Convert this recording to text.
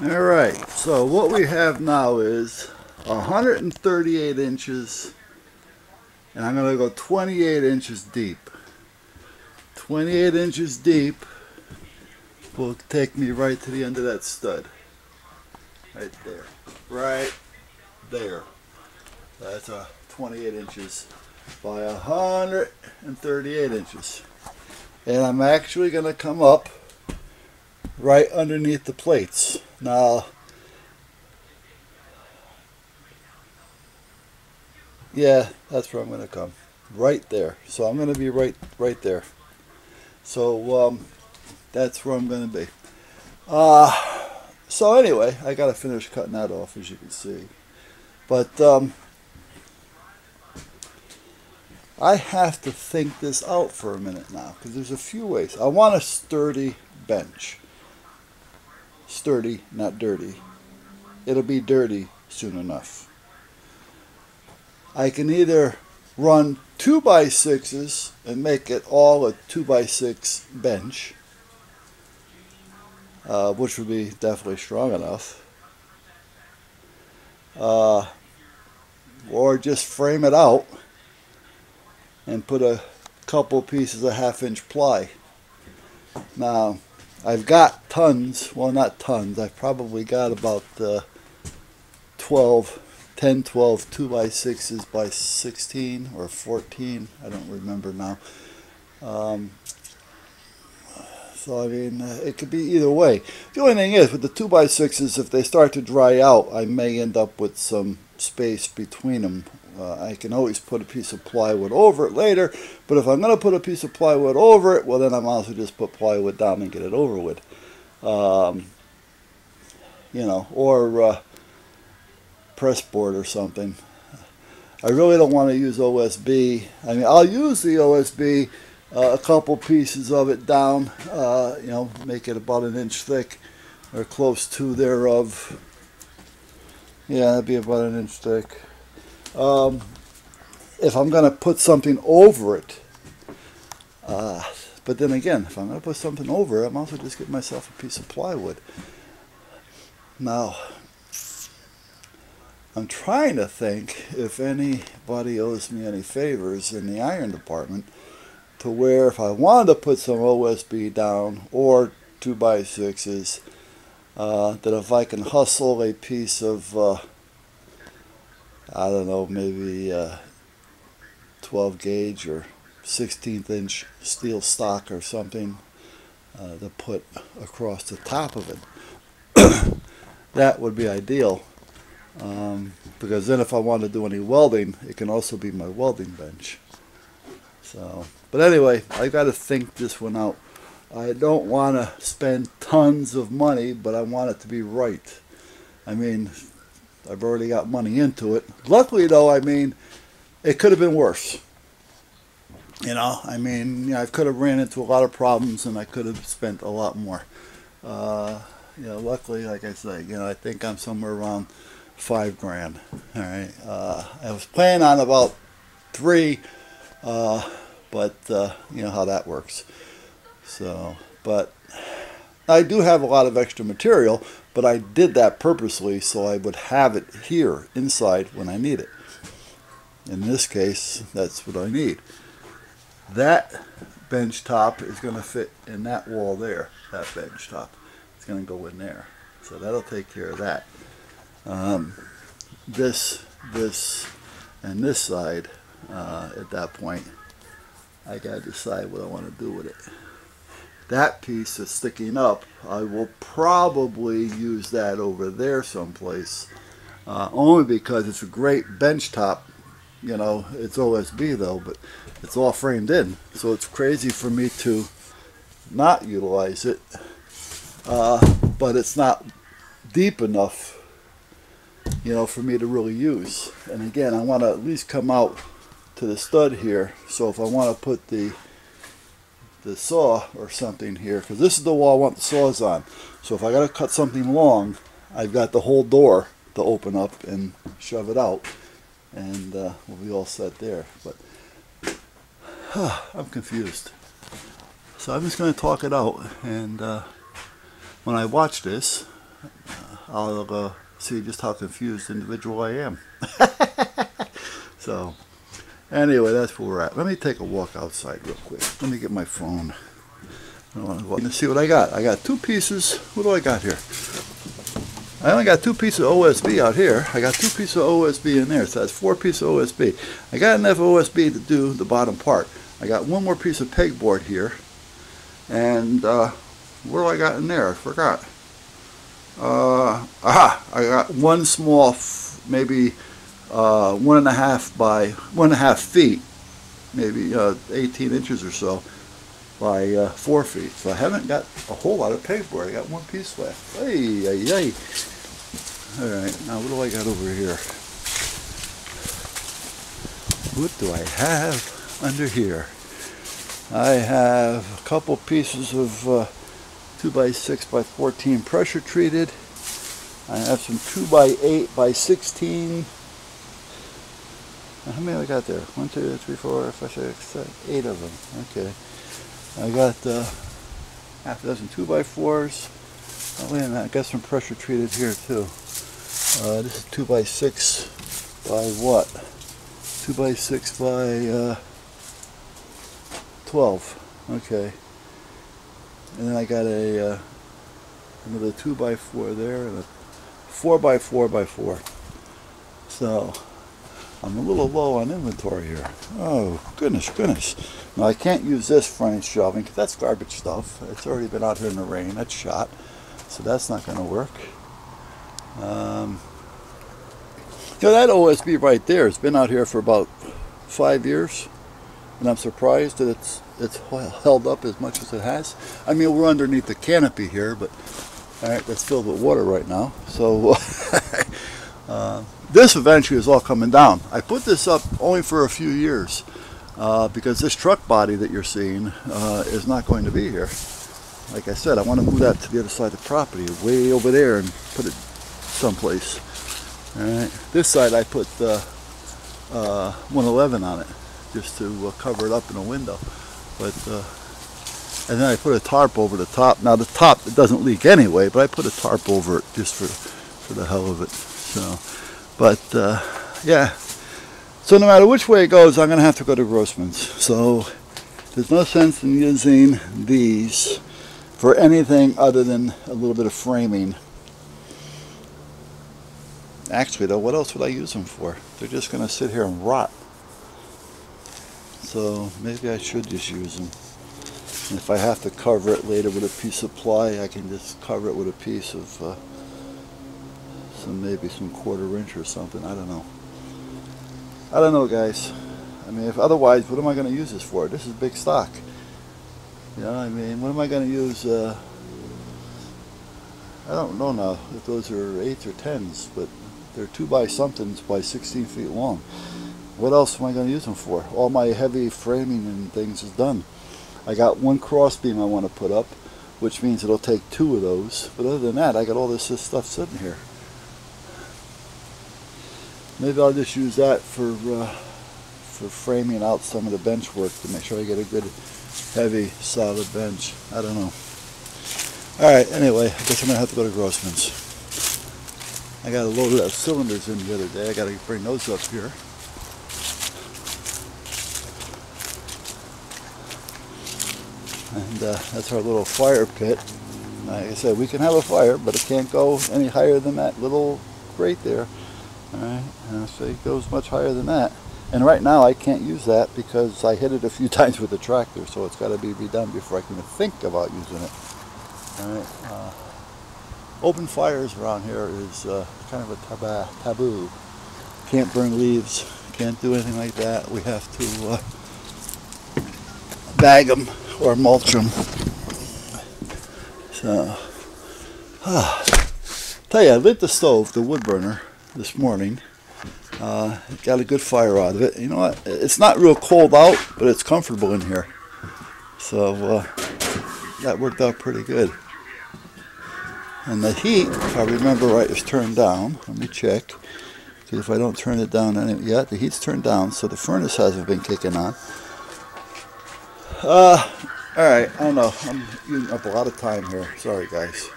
Alright, so what we have now is 138 inches, and I'm going to go 28 inches deep. 28 inches deep will take me right to the end of that stud. Right there. Right there. That's 28 inches by 138 inches. And I'm actually going to come up right underneath the plates. Now, yeah, that's where I'm going to come. Right there. So I'm going to be right there. So that's where I'm going to be. So anyway, I got to finish cutting that off, as you can see. But I have to think this out for a minute now, because there's a few ways. I want a sturdy bench. Sturdy, not dirty. It'll be dirty soon enough. I can either run 2x6s and make it all a 2x6 bench, which would be definitely strong enough, or just frame it out and put a couple pieces of 1/2-inch ply. Now, I've got tons, well, not tons, I've probably got about 12 2x6s by 16 or 14, I don't remember now. So I mean, it could be either way. The only thing is, with the 2x6s, if they start to dry out, I may end up with some space between them. I can always put a piece of plywood over it later, but if I'm going to put a piece of plywood over it, well, then I might as well just put plywood down and get it over with. You know, or press board or something. I really don't want to use OSB. I mean, I'll use the OSB, a couple pieces of it down, you know, make it about 1 inch thick or close to thereof. Yeah, that'd be about 1 inch thick. If I'm going to put something over it, but then again, if I'm going to put something over it, I might as well just get myself a piece of plywood. Now, I'm trying to think if anybody owes me any favors in the iron department, to where if I wanted to put some OSB down or 2x6s, that if I can hustle a piece of, I don't know, maybe 12 gauge or 16th inch steel stock or something, to put across the top of it, that would be ideal. Because then if I want to do any welding, it can also be my welding bench. So, but anyway, I got to think this one out. I don't want to spend tons of money, but I want it to be right. I mean, I've already got money into it. Luckily, though, I mean, it could have been worse. You know, I mean, you know, I could have ran into a lot of problems, and I could have spent a lot more. You know, luckily, like I say, you know, I think I'm somewhere around $5 grand. All right. I was planning on about 3, but you know how that works. So, but I do have a lot of extra material, but I did that purposely so I would have it here inside when I need it. In this case, that's what I need. That bench top is going to fit in that wall there. That bench top. It's going to go in there. So that'll take care of that. This, and this side, at that point, I got to decide what I want to do with it. That piece is sticking up. I will probably use that over there someplace, only because it's a great bench top. You know, it's OSB though, but it's all framed in, so it's crazy for me to not utilize it. But it's not deep enough, you know, for me to really use. And again, I want to at least come out to the stud here, so if I want to put the saw or something here, because this is the wall I want the saws on, so if I got to cut something long, I've got the whole door to open up and shove it out, and we'll be all set there. But I'm confused, so I'm just going to talk it out, and when I watch this, I'll see just how confused individual I am. So, anyway, that's where we're at. Let me take a walk outside real quick. Let me get my phone. I want to go and see what I got. I got 2 pieces. What do I got here? I only got 2 pieces of OSB out here. I got 2 pieces of OSB in there, so that's 4 pieces of OSB. I got enough OSB to do the bottom part. I got 1 more piece of pegboard here. And what do I got in there? I forgot. I got 1 small, maybe 1.5 by 1.5 feet, maybe 18 inches or so by 4 feet. So I haven't got a whole lot of pegboard. I got 1 piece left. Hey, hey, hey. All right, now what do I got over here? What do I have under here? I have a couple pieces of 2x6 by 14 pressure treated. I have some 2x8 by 16. How many I got there? 1, 2, 3, 4, 5, 6, 7, 8 of them. Okay. I got half a dozen 2x4s. Oh, wait a minute, I got some pressure treated here too. This is 2x6 by what? 2x6 by 12. Okay. And then I got a another 2x4 there and a 4x4x4. So I'm a little low on inventory here. Oh, goodness. Now, I can't use this front shelving because that's garbage stuff. It's already been out here in the rain. That's shot. So that's not going to work. You know, that OSB right there has been out here for about 5 years. And I'm surprised that it's held up as much as it has. I mean, we're underneath the canopy here, but all right, that's filled with water right now. So this eventually is all coming down. I put this up only for a few years because this truck body that you're seeing is not going to be here. Like I said, I want to move that to the other side of the property, way over there, and put it someplace. All right, this side I put 111 on it just to cover it up in a window. But and then I put a tarp over the top. Now the top, it doesn't leak anyway, but I put a tarp over it just for the hell of it. So, but yeah. So no matter which way it goes, I'm gonna have to go to Grossman's. So there's no sense in using these for anything other than a little bit of framing. Actually though, what else would I use them for? They're just gonna sit here and rot. So maybe I should just use them. And if I have to cover it later with a piece of ply, I can just cover it with a piece of maybe some 1/4 inch or something. I don't know, guys. I mean, if otherwise, what am I going to use this for? This is big stock. You know, I mean, what am I going to use? I don't know now if those are 8s or 10s, but they're 2x-somethings by 16 feet long. What else am I going to use them for? All my heavy framing and things is done. I got 1 cross beam I want to put up, which means it'll take 2 of those. But other than that, I got all this stuff sitting here. Maybe I'll just use that for framing out some of the bench work to make sure I get a good, heavy, solid bench. I don't know. Alright, anyway, I guess I'm going to have to go to Grossman's. I got a load of cylinders in the other day. I got to bring those up here. And that's our little fire pit. Like I said, we can have a fire, but it can't go any higher than that little grate there. Alright, so it goes much higher than that. And right now I can't use that because I hit it a few times with the tractor, so it's got to be redone before I can even think about using it. Alright, open fires around here is kind of a taboo. Can't burn leaves, can't do anything like that. We have to bag them or mulch them. So, tell you, I lit the stove, the wood burner, this morning. Got a good fire out of it. You know what? It's not real cold out, but it's comfortable in here. So that worked out pretty good. And the heat, if I remember right, is turned down. Let me check. Because if I don't turn it down yet, the heat's turned down, so the furnace hasn't been kicking on. Alright, I don't know. I'm using up a lot of time here. Sorry, guys.